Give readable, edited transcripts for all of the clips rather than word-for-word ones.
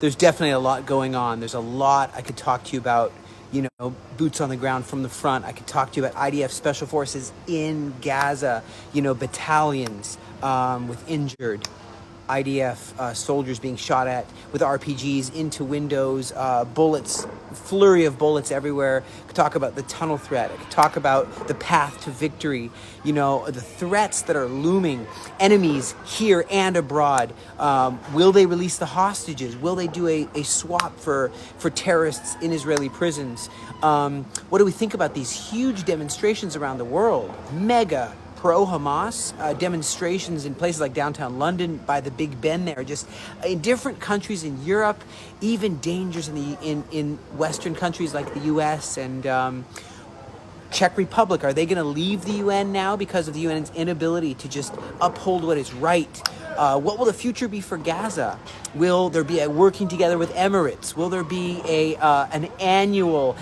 There's definitely a lot going on. There's a lot I could talk to you about, boots on the ground from the front. I could talk to you about IDF special forces in Gaza, battalions with injured IDF soldiers being shot at with RPGs into windows, bullets, flurry of bullets everywhere. I could talk about the tunnel threat. I could talk about the path to victory, the threats that are looming, enemies here and abroad. Will they release the hostages? Will they do a swap for terrorists in Israeli prisons? What do we think about these huge demonstrations around the world? Mega pro-Hamas demonstrations in places like downtown London, by the Big Ben there, just in different countries in Europe, even dangers in Western countries like the US and Czech Republic. Are they going to leave the UN now because of the UN's inability to just uphold what is right? What will the future be for Gaza? Will there be a working together with Emirates? Will there be an annual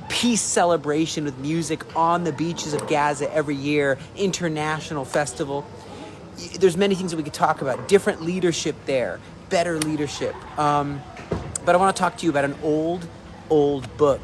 peace celebration with music on the beaches of Gaza every year, international festival? There's many things that we could talk about. Different leadership there, better leadership. But I want to talk to you about an old book.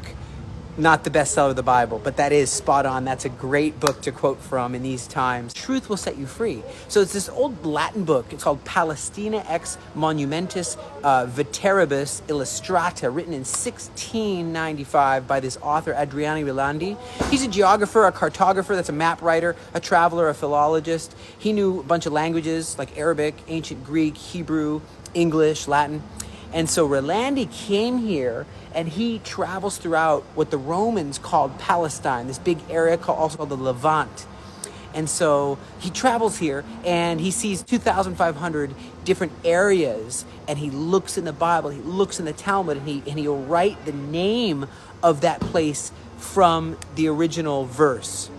Not the bestseller of the Bible, but that is spot on. That's a great book to quote from in these times. Truth will set you free. So it's this old Latin book. It's called Palestina ex Monumentis Veteribus Illustrata, written in 1695 by this author, Adriano Rolandi. He's a geographer, a cartographer, that's a map writer, a traveler, a philologist. He knew a bunch of languages like Arabic, ancient Greek, Hebrew, English, Latin. And so Rolandi came here and he travels throughout what the Romans called Palestine, this big area also called the Levant. And so he travels here and he sees 2,500 different areas, and he looks in the Bible, he looks in the Talmud, and he'll write the name of that place from the original verse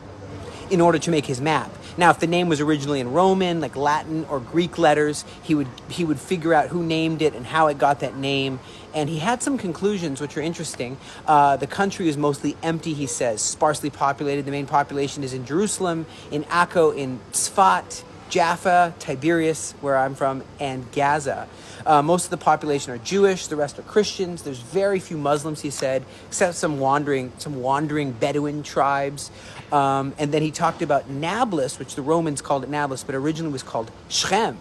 in order to make his map. Now, if the name was originally in Roman, like Latin or Greek letters, he would figure out who named it and how it got that name. And he had some conclusions which are interesting. The country is mostly empty, he says, sparsely populated. The main population is in Jerusalem, in Akko, in Tzfat, Jaffa, Tiberias, where I'm from, and Gaza. Most of the population are Jewish, the rest are Christians. There's very few Muslims, he said, except some wandering Bedouin tribes. And then he talked about Nablus, which the Romans called it Nablus, but originally was called Shechem,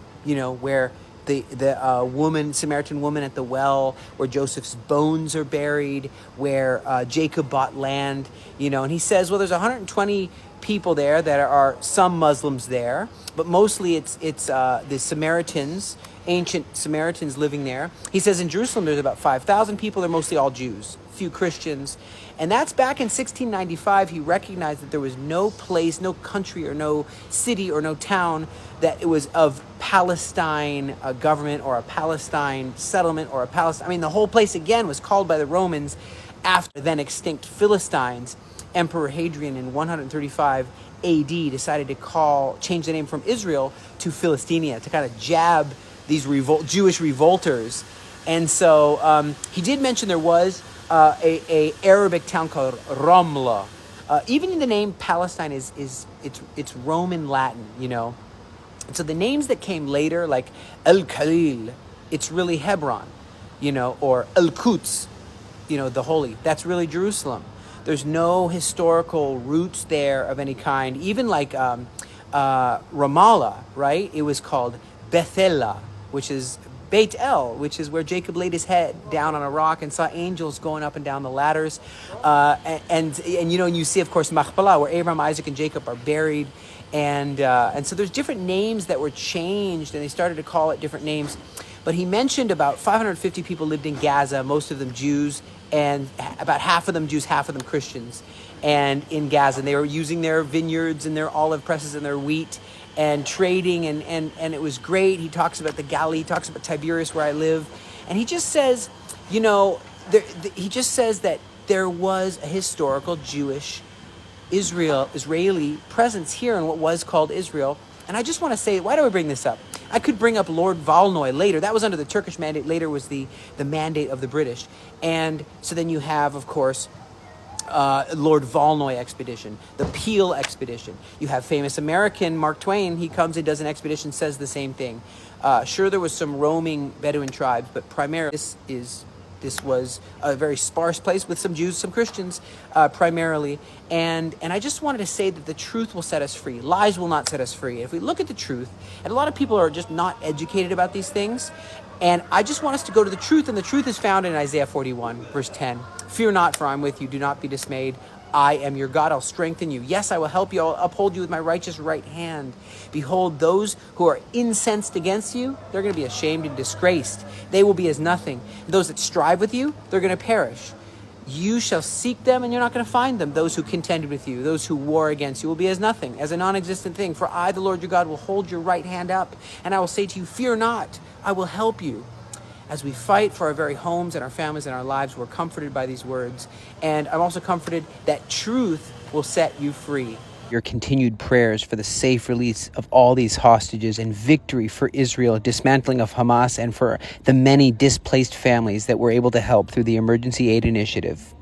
where the Samaritan woman at the well, where Joseph's bones are buried, where Jacob bought land, and he says, well, there's 120 people there that are some Muslims there, but mostly it's the Samaritans, ancient Samaritans living there. He says in Jerusalem there's about 5,000 people. They're mostly all Jews, few Christians. And that's back in 1695. He recognized that there was no place, no country, or no city, or no town that it was of Palestine government, or a Palestine settlement, or the whole place again was called by the Romans after then extinct Philistines. Emperor Hadrian in 135 AD decided to change the name from Israel to Philistinia to kind of jab these Jewish revolters. And so he did mention there was a Arabic town called Ramla. Even in the name Palestine it's Roman Latin, And so the names that came later, like El Khalil, it's really Hebron, or El Quds, the holy. That's really Jerusalem. There's no historical roots there of any kind. Even like Ramallah, right? It was called Bethela, which is Beit El, which is where Jacob laid his head down on a rock and saw angels going up and down the ladders. And you see, of course, Machpelah, where Abraham, Isaac, and Jacob are buried. And so there's different names that were changed, and they started to call it different names. But he mentioned about 550 people lived in Gaza, most of them Jews, and about half of them Jews, half of them Christians, and in Gaza. And they were using their vineyards and their olive presses and their wheat and trading, and it was great. He talks about the Galilee, he talks about Tiberias, where I live, and he just says, he just says that there was a historical Jewish Israeli presence here in what was called Israel. And I just want to say, why do I bring this up? I could bring up Lord Valnoy later. That was under the Turkish mandate. Later was the mandate of the British. And so then you have, of course, Lord Volnoy expedition, the Peel expedition. You have famous American Mark Twain. He comes and does an expedition, says the same thing. Sure, there was some roaming Bedouin tribes, but primarily this was a very sparse place with some Jews, some Christians, primarily. And I just wanted to say that the truth will set us free. Lies will not set us free. If we look at the truth, and a lot of people are just not educated about these things, and I just want us to go to the truth, and the truth is found in Isaiah 41, verse 10. Fear not, for I am with you. Do not be dismayed. I am your God. I'll strengthen you. Yes, I will help you. I'll uphold you with my righteous right hand. Behold, those who are incensed against you, they're going to be ashamed and disgraced. They will be as nothing. Those that strive with you, they're going to perish. You shall seek them, and you're not going to find them. Those who contended with you, those who war against you, will be as nothing, as a non-existent thing. For I, the Lord your God, will hold your right hand up, and I will say to you, fear not, I will help you. As we fight for our very homes and our families and our lives, we're comforted by these words. And I'm also comforted that truth will set you free. Your continued prayers for the safe release of all these hostages and victory for Israel, dismantling of Hamas, and for the many displaced families that we're able to help through the Emergency Aid Initiative.